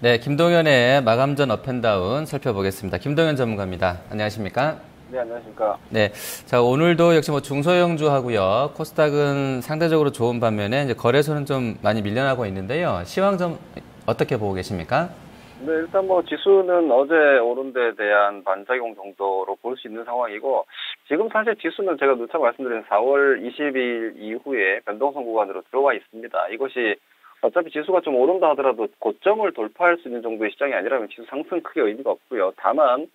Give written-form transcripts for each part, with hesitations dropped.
네, 김동현의 마감전 업앤다운 살펴보겠습니다. 김동현 전문가입니다. 안녕하십니까? 네, 안녕하십니까. 네, 자 오늘도 역시 뭐 중소형주하고요. 코스닥은 상대적으로 좋은 반면에 이제 거래소는 좀 많이 밀려나고 있는데요. 시황 좀 어떻게 보고 계십니까? 네, 일단 뭐 지수는 어제 오른 데에 대한 반작용 정도로 볼 수 있는 상황이고, 지금 사실 지수는 제가 누차 말씀드린 4월 20일 이후에 변동성 구간으로 들어와 있습니다. 이것이 어차피 지수가 좀 오른다 하더라도 고점을 돌파할 수 있는 정도의 시장이 아니라면 지수 상승 크게 의미가 없고요. 다만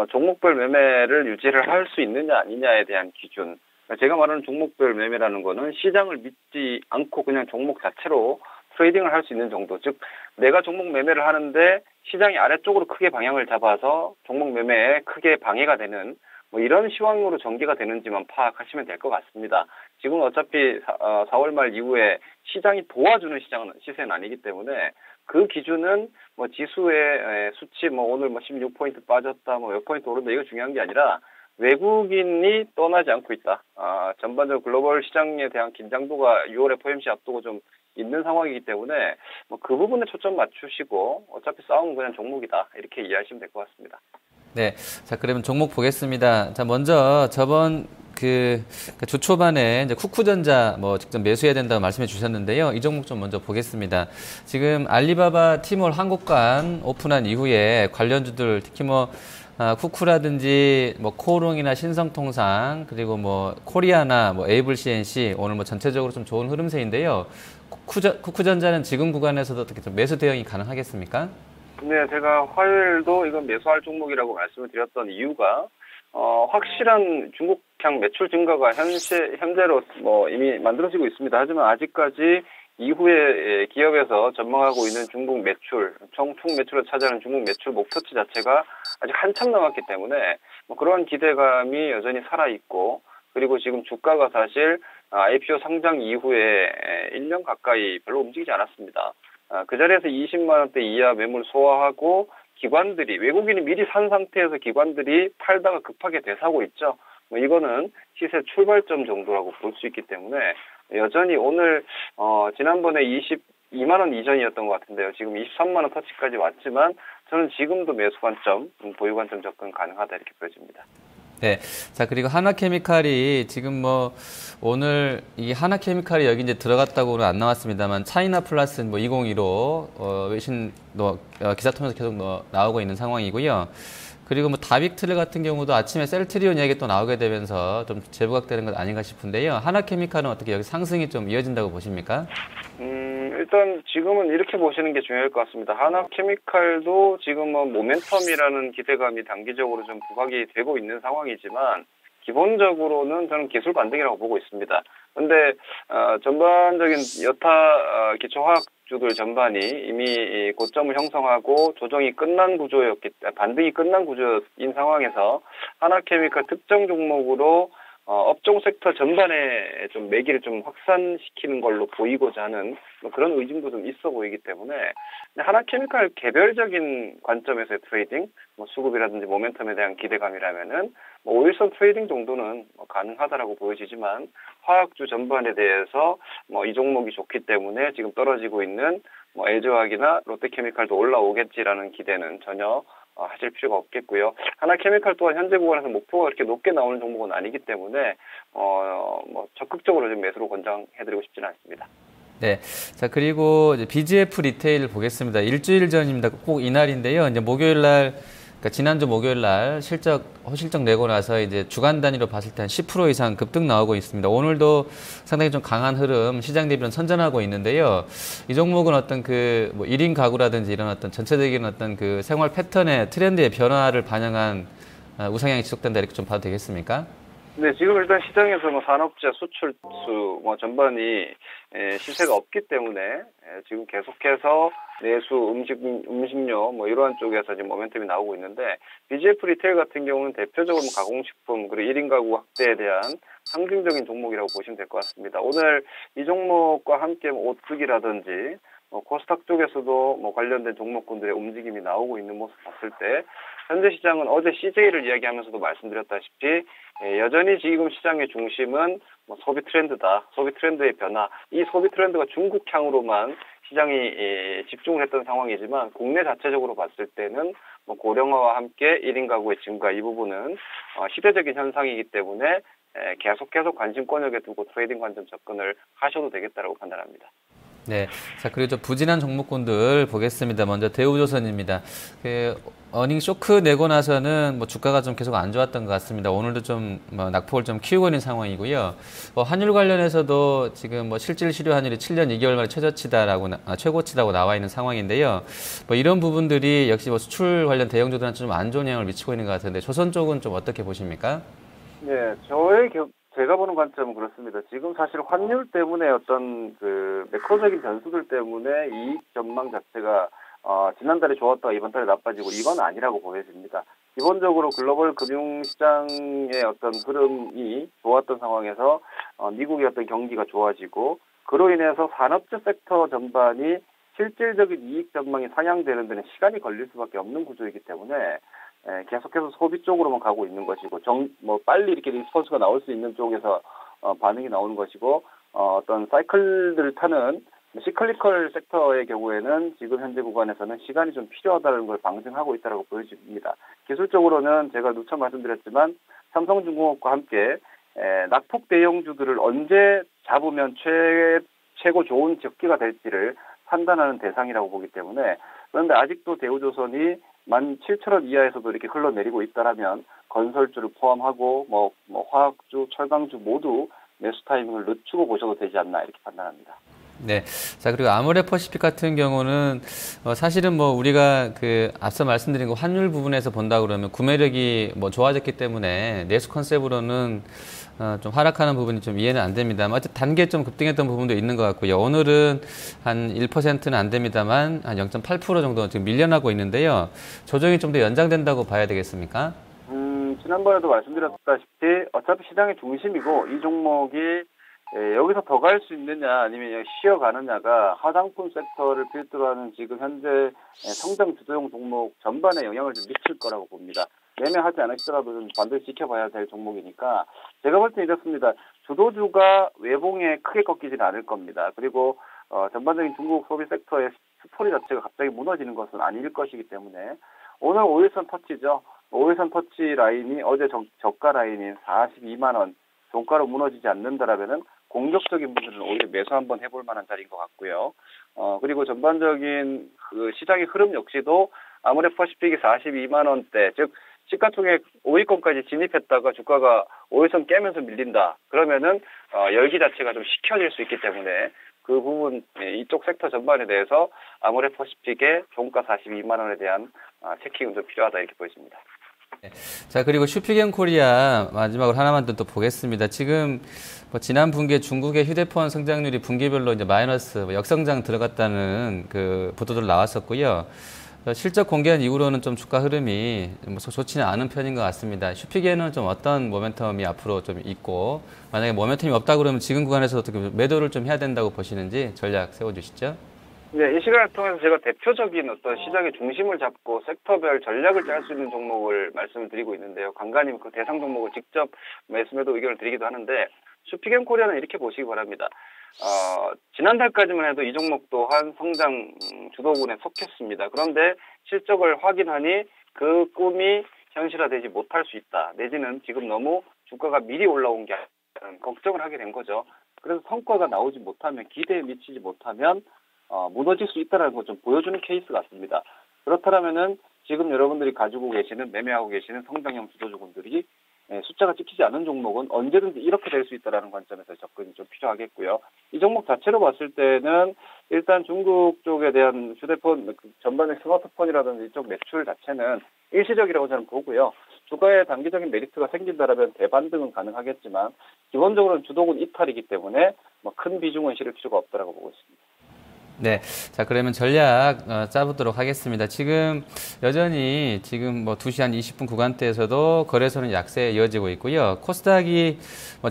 종목별 매매를 유지를 할 수 있느냐 아니냐에 대한 기준. 제가 말하는 종목별 매매라는 거는 시장을 믿지 않고 그냥 종목 자체로 트레이딩을 할 수 있는 정도. 즉, 내가 종목 매매를 하는데 시장이 아래쪽으로 크게 방향을 잡아서 종목 매매에 크게 방해가 되는 뭐 이런 시황으로 전개가 되는지만 파악하시면 될 것 같습니다. 지금 어차피 4월 말 이후에 시장이 도와주는 시세는 아니기 때문에 그 기준은 뭐 지수의 수치 뭐 오늘 뭐 16포인트 빠졌다 뭐 몇 포인트 오른다 이거 중요한 게 아니라 외국인이 떠나지 않고 있다. 전반적으로 글로벌 시장에 대한 긴장도가 6월에 FOMC 앞두고 좀 있는 상황이기 때문에 뭐 그 부분에 초점 맞추시고 어차피 싸움은 그냥 종목이다 이렇게 이해하시면 될 것 같습니다. 네, 자 그러면 종목 보겠습니다. 자 먼저 저번 주 초반에 이제 쿠쿠전자 뭐 직접 매수해야 된다고 말씀해 주셨는데요. 이 종목 좀 먼저 보겠습니다. 지금 알리바바 티몰 한국관 오픈한 이후에 관련주들 특히 뭐 쿠쿠라든지 뭐 코오롱이나 신성통상 그리고 뭐 코리아나 뭐 에이블 CNC 오늘 뭐 전체적으로 좀 좋은 흐름세인데요. 쿠쿠전자는 지금 구간에서도 어떻게 좀 매수 대응이 가능하겠습니까? 네, 제가 화요일도 이건 매수할 종목이라고 말씀을 드렸던 이유가 확실한 중국향 매출 증가가 현재로 뭐 이미 만들어지고 있습니다. 하지만 아직까지 이후에 기업에서 전망하고 있는 중국 매출, 총 매출을 차지하는 중국 매출 목표치 자체가 아직 한참 남았기 때문에 뭐 그러한 기대감이 여전히 살아있고, 그리고 지금 주가가 사실 IPO 상장 이후에 1년 가까이 별로 움직이지 않았습니다. 그 자리에서 20만 원대 이하 매물 소화하고 기관들이 외국인이 미리 산 상태에서 기관들이 팔다가 급하게 되사고 있죠. 뭐 이거는 시세 출발점 정도라고 볼 수 있기 때문에 여전히 오늘 지난번에 22만 원 이전이었던 것 같은데요. 지금 23만 원 터치까지 왔지만 저는 지금도 매수 관점, 보유 관점 접근 가능하다 이렇게 보여집니다. 네. 자, 그리고 하나케미칼이 지금 뭐, 오늘 이 하나케미칼이 여기 이제 들어갔다고는 안 나왔습니다만, 차이나 플러스 뭐 2015, 외신, 기사 통해서 계속 나오고 있는 상황이고요. 그리고 뭐 다빅틀 같은 경우도 아침에 셀트리온 이야기 또 나오게 되면서 좀 재부각되는 것 아닌가 싶은데요. 하나케미칼은 어떻게 여기 상승이 좀 이어진다고 보십니까? 일단 지금은 이렇게 보시는 게 중요할 것 같습니다. 하나케미칼도 지금 뭐 모멘텀이라는 기대감이 단기적으로 좀 부각이 되고 있는 상황이지만 기본적으로는 저는 기술 반등이라고 보고 있습니다. 근데 전반적인 여타 기초화학주들 전반이 이미 고점을 형성하고 조정이 끝난 반등이 끝난 구조인 상황에서 하나케미칼 특정 종목으로 업종 섹터 전반에 좀 매기를 좀 확산시키는 걸로 보이고자 하는 뭐 그런 의중도 좀 있어 보이기 때문에 하나케미칼 개별적인 관점에서의 트레이딩, 뭐 수급이라든지 모멘텀에 대한 기대감이라면은 뭐 5일선 트레이딩 정도는 뭐 가능하다라고 보여지지만 화학주 전반에 대해서 뭐 이 종목이 좋기 때문에 지금 떨어지고 있는 뭐 LG화학이나 롯데케미칼도 올라오겠지라는 기대는 전혀 하실 필요가 없겠고요. 하나케미칼 또한 현재 구간에서 목표가 그렇게 높게 나오는 종목은 아니기 때문에 뭐 적극적으로 좀 매수로 권장해드리고 싶지는 않습니다. 네. 자, 그리고 이제 BGF 리테일 보겠습니다. 일주일 전입니다. 꼭 이날인데요. 이제 목요일 날, 그러니까 지난주 목요일 날 허실적 내고 나서 이제 주간 단위로 봤을 때 한 10% 이상 급등 나오고 있습니다. 오늘도 상당히 좀 강한 흐름, 시장 대비는 선전하고 있는데요. 이 종목은 어떤 뭐 1인 가구라든지 이런 어떤 전체적인 어떤 그 생활 패턴의 트렌드의 변화를 반영한 우상향이 지속된다 이렇게 좀 봐도 되겠습니까? 네, 지금 일단 시장에서 뭐 산업재, 수출수 뭐 전반이 시세가 없기 때문에 지금 계속해서 내수, 음식료 뭐 이러한 쪽에서 지금 모멘텀이 나오고 있는데 BGF 리테일 같은 경우는 대표적으로 가공식품 그리고 1인 가구 확대에 대한 상징적인 종목이라고 보시면 될 것 같습니다. 오늘 이 종목과 함께 뭐 오뚜기라든지 코스닥 쪽에서도 뭐 관련된 종목군들의 움직임이 나오고 있는 모습 봤을 때 현재 시장은 어제 CJ를 이야기하면서도 말씀드렸다시피 여전히 지금 시장의 중심은 뭐 소비 트렌드다. 소비 트렌드의 변화. 이 소비 트렌드가 중국향으로만 시장이 집중을 했던 상황이지만 국내 자체적으로 봤을 때는 뭐 고령화와 함께 1인 가구의 증가 이 부분은 시대적인 현상이기 때문에 계속 관심권역에 두고 트레이딩 관점 접근을 하셔도 되겠다라고 판단합니다. 네. 자, 그리고 좀 부진한 종목군들 보겠습니다. 먼저 대우조선입니다. 어닝 쇼크 내고 나서는 뭐 주가가 좀 계속 안 좋았던 것 같습니다. 오늘도 좀 낙폭을 좀 키우고 있는 상황이고요. 환율 관련해서도 지금 뭐 실질 실효 환율이 7년 2개월 만에 최고치다고 나와 있는 상황인데요. 뭐 이런 부분들이 역시 뭐 수출 관련 대형주들한테 좀 안 좋은 영향을 미치고 있는 것 같은데 조선 쪽은 좀 어떻게 보십니까? 네, 제가 보는 관점은 그렇습니다. 지금 사실 환율 때문에 어떤 그 매크로적인 변수들 때문에 이익 전망 자체가 지난달에 좋았다가 이번 달에 나빠지고 이건 아니라고 보여집니다. 기본적으로 글로벌 금융시장의 어떤 흐름이 좋았던 상황에서 미국의 어떤 경기가 좋아지고 그로 인해서 산업재 섹터 전반이 실질적인 이익 전망이 상향되는 데는 시간이 걸릴 수밖에 없는 구조이기 때문에 계속해서 소비 쪽으로만 가고 있는 것이고, 빨리 이렇게 리스폰스가 나올 수 있는 쪽에서 반응이 나오는 것이고, 어떤 사이클들을 타는 시클리컬 섹터의 경우에는 지금 현재 구간에서는 시간이 좀 필요하다는 걸 방증하고 있다고 보여집니다. 기술적으로는 제가 누차 말씀드렸지만 삼성중공업과 함께 낙폭 대형주들을 언제 잡으면 최고 좋은 적기가 될지를 판단하는 대상이라고 보기 때문에, 그런데 아직도 대우조선이 17,000원 이하에서도 이렇게 흘러내리고 있다라면 건설주를 포함하고 화학주, 철강주 모두 매수 타이밍을 늦추고 보셔도 되지 않나 이렇게 판단합니다. 네. 자, 그리고 아모레퍼시픽 같은 경우는 사실은 뭐 우리가 앞서 말씀드린 그 환율 부분에서 본다 그러면 구매력이 좋아졌기 때문에 내수 컨셉으로는 좀 하락하는 부분이 좀 이해는 안 됩니다만 어쨌든 단계 좀 급등했던 부분도 있는 것 같고요. 오늘은 한 1%는 안 됩니다만 한 0.8% 정도 지금 밀려나고 있는데요. 조정이 좀 더 연장된다고 봐야 되겠습니까? 지난번에도 말씀드렸다시피 어차피 시장의 중심이고 이 종목이 여기서 더 갈 수 있느냐 아니면 쉬어가느냐가 화장품 섹터를 필두로 하는 지금 현재 성장 주도형 종목 전반에 영향을 좀 미칠 거라고 봅니다. 매매하지 않으시더라도 좀 반드시 지켜봐야 될 종목이니까 제가 볼 때 이렇습니다. 주도주가 외봉에 크게 꺾이지는 않을 겁니다. 그리고 전반적인 중국 소비 섹터의 스토리 자체가 갑자기 무너지는 것은 아닐 것이기 때문에 오늘 5일선 터치죠. 5일선 터치 라인이 어제 저가 라인인 42만 원 종가로 무너지지 않는다라면은 공격적인 분들은 오히려 매수 한번 해볼 만한 자리인 것 같고요. 그리고 전반적인 그 시장의 흐름 역시도 아모레퍼시픽이 42만 원대, 즉 시가총액 5위권까지 진입했다가 주가가 5일선 깨면서 밀린다. 그러면은 열기 자체가 좀 식혀질 수 있기 때문에 그 부분 이쪽 섹터 전반에 대해서 아모레퍼시픽의 종가 42만 원에 대한 체킹은 좀 필요하다 이렇게 보여집니다. 자, 그리고 슈피겐 코리아 마지막으로 하나만 더 보겠습니다. 지금 지난 분기에 중국의 휴대폰 성장률이 분기별로 이제 마이너스 역성장 들어갔다는 그 보도들 나왔었고요. 실적 공개한 이후로는 좀 주가 흐름이 좋지는 않은 편인 것 같습니다. 슈피겐은 좀 어떤 모멘텀이 앞으로 좀 있고 만약에 모멘텀이 없다 그러면 지금 구간에서 어떻게 매도를 좀 해야 된다고 보시는지 전략 세워주시죠. 네, 이 시간을 통해서 제가 대표적인 어떤 시장의 중심을 잡고 섹터별 전략을 짤 수 있는 종목을 말씀을 드리고 있는데요. 간간히 그 대상 종목을 직접 매수매도 의견을 드리기도 하는데 슈피겐 코리아는 이렇게 보시기 바랍니다. 지난달까지만 해도 이 종목 또한 성장 주도군에 속했습니다. 그런데 실적을 확인하니 그 꿈이 현실화되지 못할 수 있다. 내지는 지금 너무 주가가 미리 올라온 게 아니라 걱정을 하게 된 거죠. 그래서 성과가 나오지 못하면 기대에 미치지 못하면 무너질 수 있다는 걸 좀 보여주는 케이스 같습니다. 그렇다면은 지금 여러분들이 가지고 계시는 매매하고 계시는 성장형 주도주군들이 숫자가 찍히지 않은 종목은 언제든지 이렇게 될 수 있다는 관점에서 접근이 좀 필요하겠고요. 이 종목 자체로 봤을 때는 일단 중국 쪽에 대한 휴대폰 전반의 스마트폰이라든지 이쪽 매출 자체는 일시적이라고 저는 보고요. 주가에 단기적인 메리트가 생긴다면 대반등은 가능하겠지만 기본적으로는 주도군 이탈이기 때문에 큰 비중은 실을 필요가 없다고 보고 있습니다. 네. 자, 그러면 전략 짜보도록 하겠습니다. 지금 여전히 지금 2시 한 20분 구간대에서도 거래소는 약세에 이어지고 있고요. 코스닥이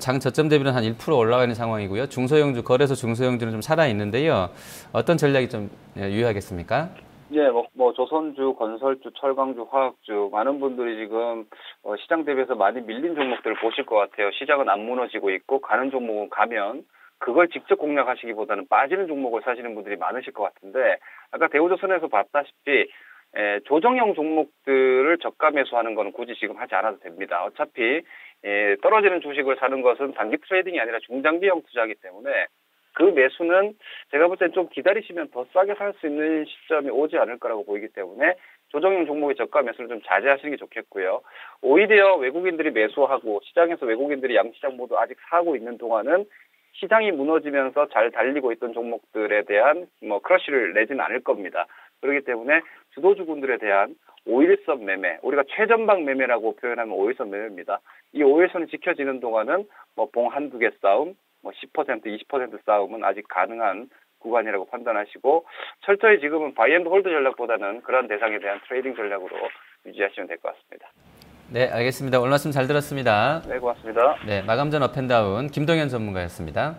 장 저점 대비는 한 1% 올라가 있는 상황이고요. 중소형주, 거래소 중소형주는 좀 살아있는데요. 어떤 전략이 좀 유효하겠습니까? 예, 조선주, 건설주, 철강주, 화학주 많은 분들이 지금 시장 대비해서 많이 밀린 종목들을 보실 것 같아요. 시장은 안 무너지고 있고 가는 종목은 가면 그걸 직접 공략하시기보다는 빠지는 종목을 사시는 분들이 많으실 것 같은데 아까 대우조선에서 봤다시피 조정형 종목들을 저가 매수하는 거는 굳이 지금 하지 않아도 됩니다. 어차피 떨어지는 주식을 사는 것은 단기 트레이딩이 아니라 중장기형 투자이기 때문에 그 매수는 제가 볼 땐 좀 기다리시면 더 싸게 살 수 있는 시점이 오지 않을 거라고 보이기 때문에 조정형 종목의 저가 매수를 좀 자제하시는 게 좋겠고요. 오히려 외국인들이 매수하고 시장에서 외국인들이 양시장 모두 아직 사고 있는 동안은 시장이 무너지면서 잘 달리고 있던 종목들에 대한 크러쉬를 내지는 않을 겁니다. 그렇기 때문에 주도주군들에 대한 5일선 매매, 우리가 최전방 매매라고 표현하면 5일선 매매입니다. 이 5일선이 지켜지는 동안은 봉 한두 개 싸움, 10%, 20% 싸움은 아직 가능한 구간이라고 판단하시고 철저히 지금은 바이앤드홀드 전략보다는 그런 대상에 대한 트레이딩 전략으로 유지하시면 될 것 같습니다. 네, 알겠습니다. 오늘 말씀 잘 들었습니다. 네, 고맙습니다. 네, 마감전 업앤다운 김동현 전문가였습니다.